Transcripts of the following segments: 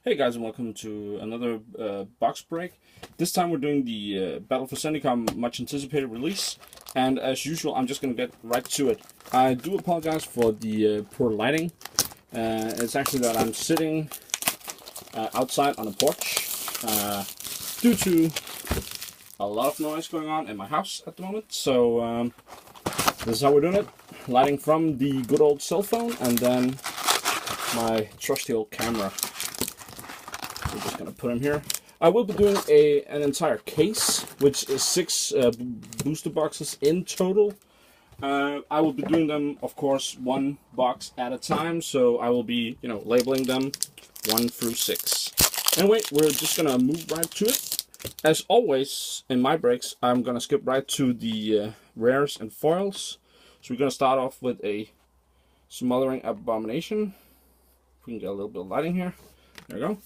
Hey guys, and welcome to another box break. This time we're doing the Battle for Zendikar much anticipated release, and as usual I'm just going to get right to it. I do apologize for the poor lighting. It's actually that I'm sitting outside on a porch due to a lot of noise going on in my house at the moment. So this is how we're doing it. Lighting from the good old cell phone and then my trusty old camera. We're just going to put him here. I will be doing an entire case, which is 6 booster boxes in total. I will be doing them, of course, 1 box at a time. So I will be, labeling them 1 through 6. Anyway, we're just going to move right to it. As always, in my breaks, I'm going to skip right to the rares and foils. So we're going to start off with a Smothering Abomination. If we can get a little bit of lighting here. There we go.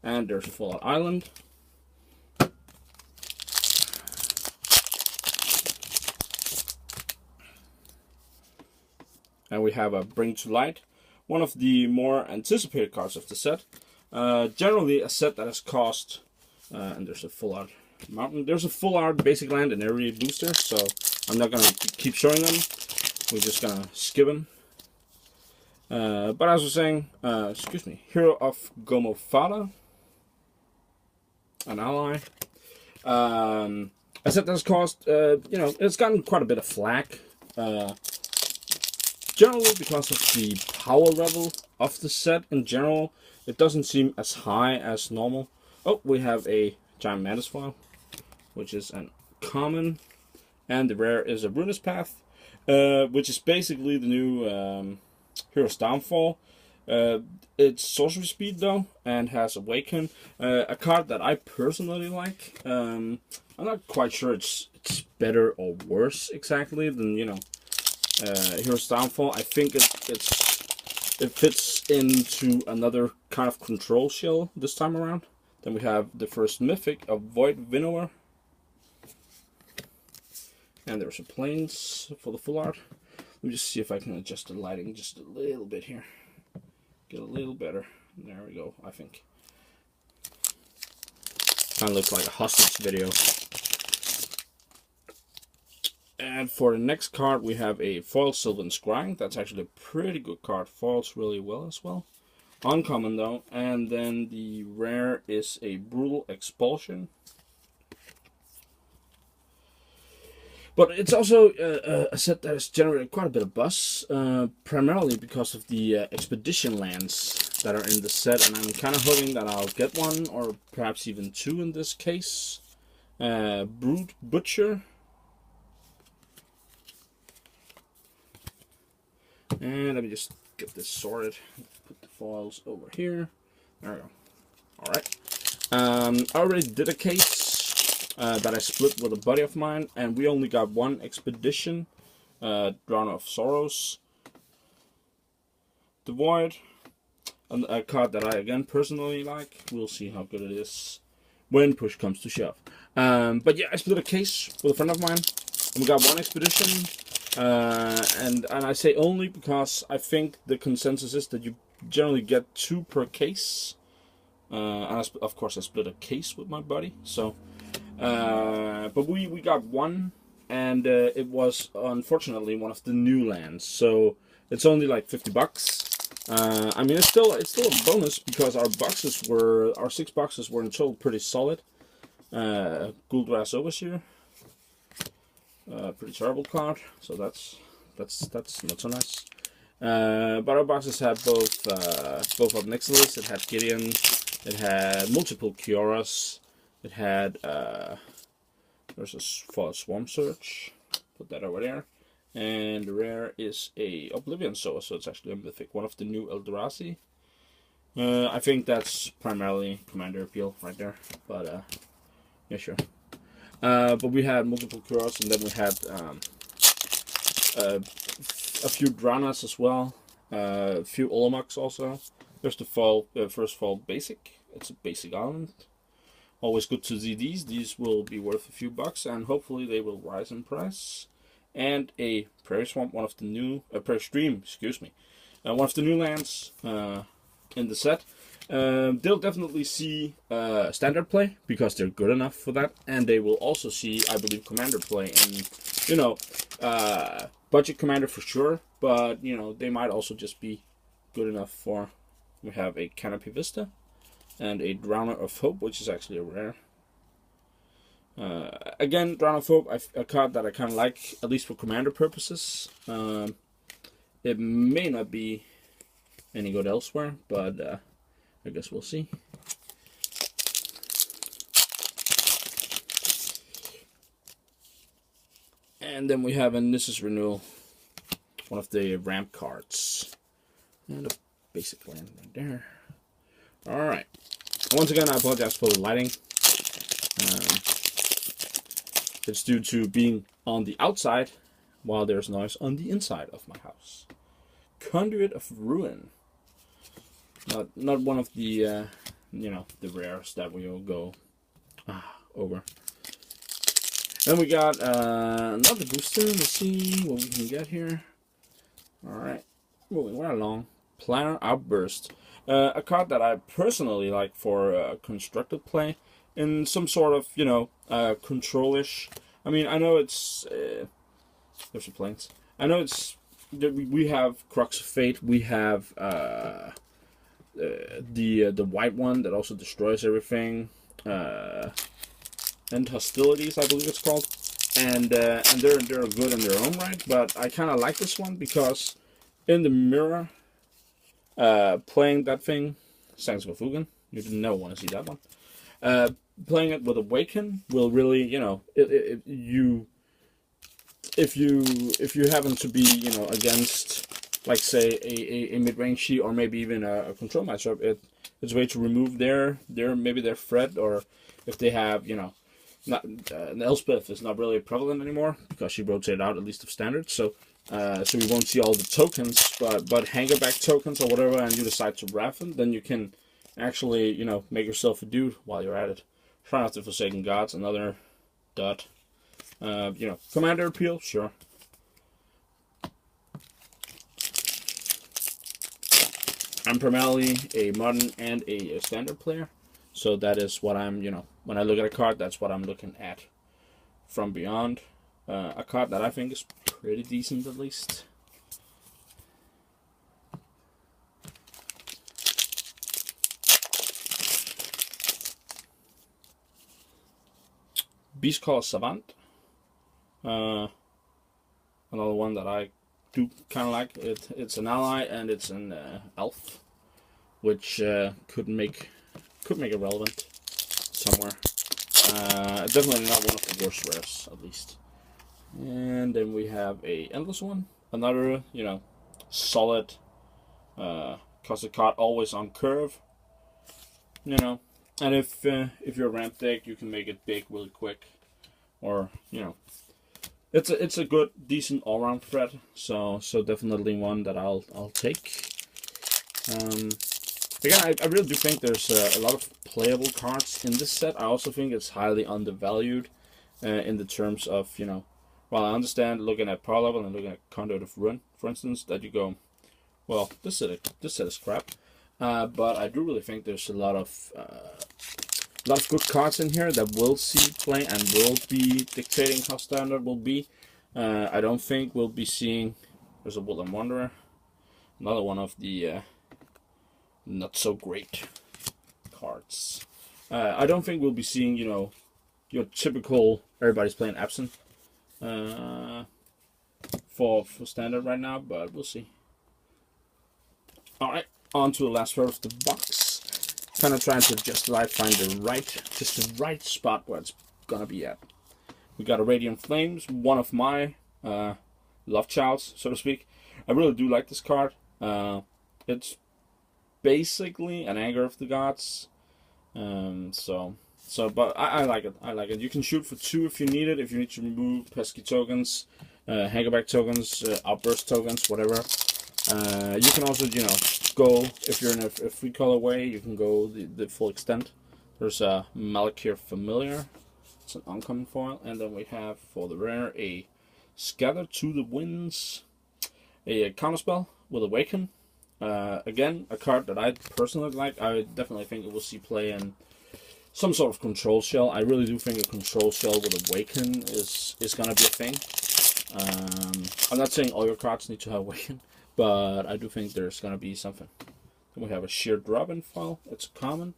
And there's a Fallout Island. And we have a Bring to Light, one of the more anticipated cards of the set. Generally a set that has cost, and there's a Full Art Mountain. There's a Full Art Basic Land in every booster, so I'm not going to keep showing them. We're just going to skip them. But as I was saying, Hero of Gomofada. An ally. A set that's cost, it's gotten quite a bit of flack. Generally because of the power level of the set in general. It doesn't seem as high as normal. Oh, we have a Giant Mantis foil, which is an common. And the rare is a Ruinous Path, which is basically the new Hero's Downfall. It's sorcery speed though, and has Awaken, a card that I personally like. I'm not quite sure it's better or worse exactly than Hero's Downfall. I think it fits into another kind of control shell this time around. Then we have the first Mythic of Void Winnower, and there's a Plains for the Full Art. Let me just see if I can adjust the lighting just a little bit here. Get a little better. There we go, I think. Kind of looks like a hostage video. And for the next card, we have a Foil Sylvan Scrying. That's actually a pretty good card. Foils really well as well. Uncommon though. And then the rare is a Brutal Expulsion. But it's also a set that has generated quite a bit of buzz, primarily because of the expedition lands that are in the set, and I'm kind of hoping that I'll get one, or perhaps even 2 in this case. Brood Butcher. And let me just get this sorted. Put the foils over here. There we go. Alright. I already did a case that I split with a buddy of mine, and we only got 1 expedition, Drawn of Sorrows, the Void, and a card that I again personally like. We'll see how good it is when push comes to shove. But yeah, I split a case with a friend of mine, and we got 1 expedition, and I say only because I think the consensus is that you generally get 2 per case, and of course I split a case with my buddy, so. But we got 1, and it was unfortunately one of the new lands, so it's only like $50. I mean, it's still a bonus because our 6 boxes were in total pretty solid. Gul'Dras Overseer, pretty terrible card, so that's not so nice. But our boxes had both of Nixilis. It had Gideon. It had multiple Kioras. It had, there's a Swamp Search, put that over there, and the rare is a Oblivion Sower, so it's actually a Mythic, one of the new Eldrazi. I think that's primarily Commander appeal right there, but yeah, sure. But we had multiple Kuros, and then we had a few Dranas as well, a few Olomaks also. There's the first fall Basic, it's a basic island. Always good to see these. These will be worth a few bucks, and hopefully they will rise in price. And a Prairie Swamp, one of the new Prairie Stream, excuse me, one of the new lands in the set. they'll definitely see standard play because they're good enough for that, and they will also see, I believe, commander play, and budget commander for sure. But they might also just be good enough for. We have a Canopy Vista and a Drowner of Hope, which is actually a rare. Again, Drowner of Hope, a card that I kind of like, at least for commander purposes. It may not be any good elsewhere, but I guess we'll see. And then we have, and this is Renewal, one of the ramp cards. And a basic land right there. Alright. Once again, I apologize for the lighting. It's due to being on the outside while there's noise on the inside of my house. Conduit of Ruin. Not one of the, the rares that we will go over. Then we got another booster. Let's see what we can get here. Alright. Moving right along. Planner Outburst. A card that I personally like for constructed play in some sort of, control-ish. I mean, I know it's... there's some planes. I know it's... We have Crux of Fate. We have the white one that also destroys everything. End Hostilities, I believe it's called. And they're good in their own right. But I kind of like this one because in the mirror... playing that thing, Sands of Fugan, you didn't never want to see that one. Playing it with Awaken will really, if you happen to be, against, like say a mid-rangey or maybe even a control matchup, it's a way to remove their maybe their threat, or if they have, not Elspeth is not really prevalent anymore because she rotated out at least of standard, so we won't see all the tokens, but hanger back tokens or whatever, and you decide to raffle, then you can actually, make yourself a dude while you're at it. Try not to Forsaken Gods, another dot. Commander appeal, sure. I'm primarily a modern and a standard player, so that is what I'm, when I look at a card, that's what I'm looking at. From Beyond, a card that I think is pretty decent at least. Beastcaller Savant. Another one that I do kind of like. It's an ally and it's an elf, which could make it relevant somewhere. Definitely not one of the worst rares, at least. And then we have a Endless one. Another, solid costed card, always on curve. And if you're a ramp deck, you can make it big really quick. Or, it's a good, decent all-round threat. So definitely one that I'll take. Again, I really do think there's a lot of playable cards in this set. I also think it's highly undervalued in the terms of, while I understand looking at power level and looking at Conduit of Ruin, for instance, that you go, well, this set is crap. But I do really think there's a lot of good cards in here that will see play and will be dictating how standard will be. I don't think we'll be seeing. There's a Woodland Wanderer, another one of the not so great cards. I don't think we'll be seeing, your typical everybody's playing Absent for standard right now, but we'll see. All right. On to the last part of the box. Kind of trying to find the right spot where it's gonna be at. We got a Radiant Flames, one of my love childs, so to speak. I really do like this card. It's basically an Anger of the Gods. But I like it. I like it. You can shoot for 2 if you need it. If you need to remove pesky tokens, hangerback tokens, outburst tokens, whatever. You can also, go, if you're in a free colorway, you can go the full extent. There's a Malakir Familiar. It's an uncommon foil. And then we have, for the rare, a Scatter to the Winds. A counterspell with Awaken. Again, a card that I personally like. I definitely think it will see play in some sort of control shell. I really do think a control shell with Awaken is gonna be a thing. I'm not saying all your cards need to have Awaken, but I do think there's gonna be something. Then we have a Sheared Robin foil. It's common.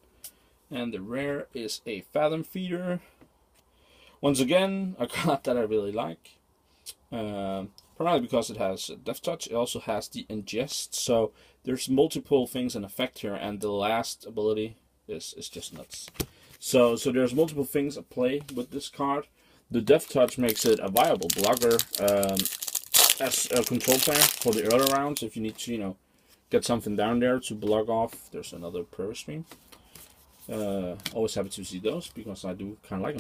And the rare is a Fathom Feeder. Once again, a card that I really like. Primarily because it has Death Touch. It also has the Ingest. So there's multiple things in effect here. And the last ability is just nuts. So there's multiple things at play with this card. The Death Touch makes it a viable blocker as a control player for the early rounds. If you need to, get something down there to block off. There's another Prairie Stream. Always happy to see those because I do kind of like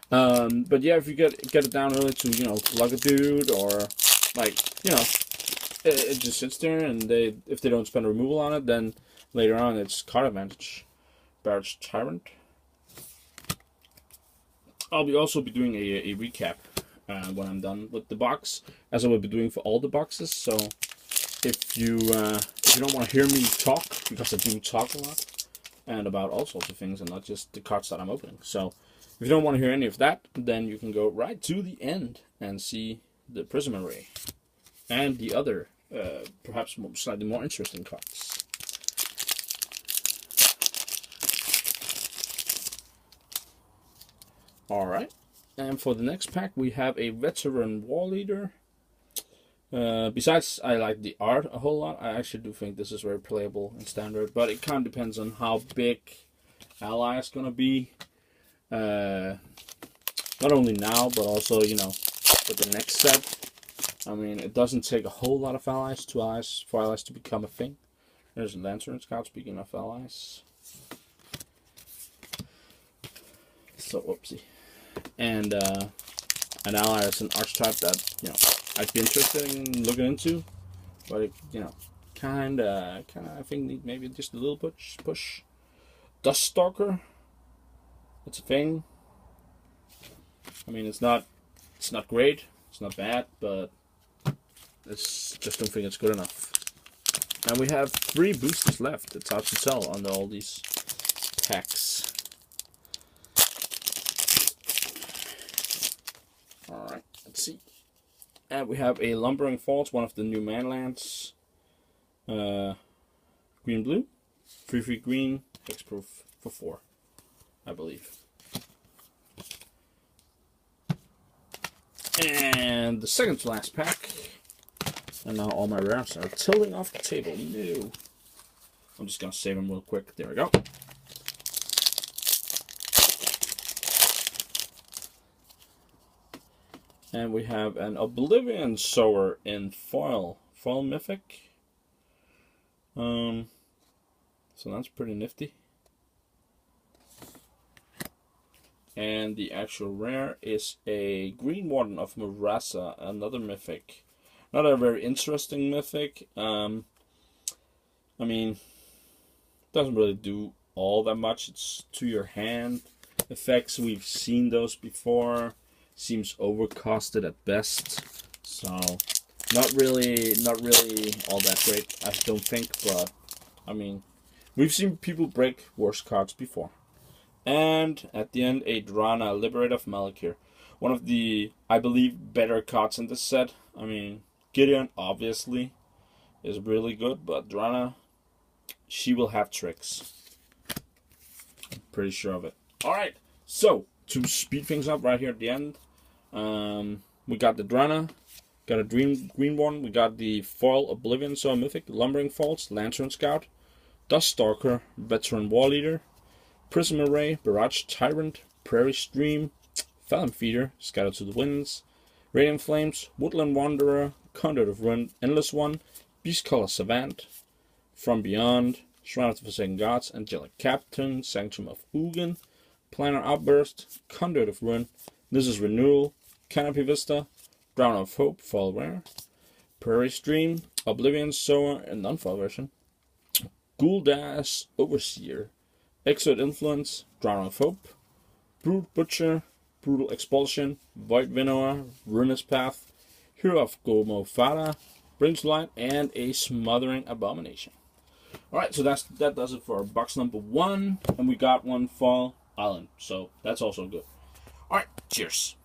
them. But yeah, if you get it down early to block a dude or it just sits there, and if they don't spend removal on it, then later on it's card advantage. Barrage Tyrant. I'll also be doing a recap when I'm done with the box, as I will be doing for all the boxes. So if you don't want to hear me talk, because I do talk a lot and about all sorts of things and not just the cards that I'm opening. So if you don't want to hear any of that, then you can go right to the end and see the Prism Array and the other perhaps slightly more interesting cards. Alright, and for the next pack we have a Veteran War Leader. Besides, I like the art a whole lot. I actually do think this is very playable in Standard, but it kind of depends on how big Ally is going to be. Not only now, but also, with the next set. I mean, it doesn't take a whole lot of allies for allies to become a thing. There's a Lantern Scout, speaking of allies. So, whoopsie. And an ally is an archetype that, I'd be interested in looking into. But, it, kinda, I think need maybe just a little push. Duststalker. It's a thing. I mean, it's not great. It's not bad, but just don't think it's good enough. And we have 3 boosters left. It's hard to tell under all these packs. Alright, let's see. And we have a Lumbering Falls, one of the new manlands. Green-blue. 3/3 green. Hexproof for 4, I believe. And the second to last pack. And now all my rares are tilting off the table. No. I'm just going to save them real quick. There we go. And we have an Oblivion Sower in foil. Foil Mythic. So that's pretty nifty. And the actual rare is a Green Warden of Murasa, another mythic. Not a very interesting mythic. I mean, doesn't really do all that much. It's to your hand effects. We've seen those before. Seems overcosted at best. So, not really all that great, I don't think. But, I mean, we've seen people break worse cards before. And at the end, a Drana, Liberator of Malakir. One of the, I believe, better cards in this set. I mean, Gideon, obviously, is really good, but Drana, she will have tricks. I'm pretty sure of it. Alright, so, to speed things up right here at the end, we got the Drana, got a green one, we got the foil Oblivion Sower Mythic, Lumbering Falls, Lantern Scout, Duststalker, Veteran War Leader, Prism Array, Barrage Tyrant, Prairie Stream, Fathom Feeder, Scattered to the Winds, Radiant Flames, Woodland Wanderer, Conduit of Ruin, Endless One, Beastcaller Savant, From Beyond, Shrine of the Forsaken Gods, Angelic Captain, Sanctum of Ugin, Planar Outburst, Conduit of Ruin, This is Renewal, Canopy Vista, Drown of Hope, foil rare, Prairie Stream, Oblivion Sower, and non-foil version, Gul'das Overseer, Exert Influence, Drown of Hope, Brute Butcher, Brutal Expulsion, Void Winnower, Ruinous Path, Hero of Gomo Fada, Brings Light, and a Smothering Abomination. Alright, so that does it for box number 1. And we got one Fall Island. So that's also good. Alright, cheers.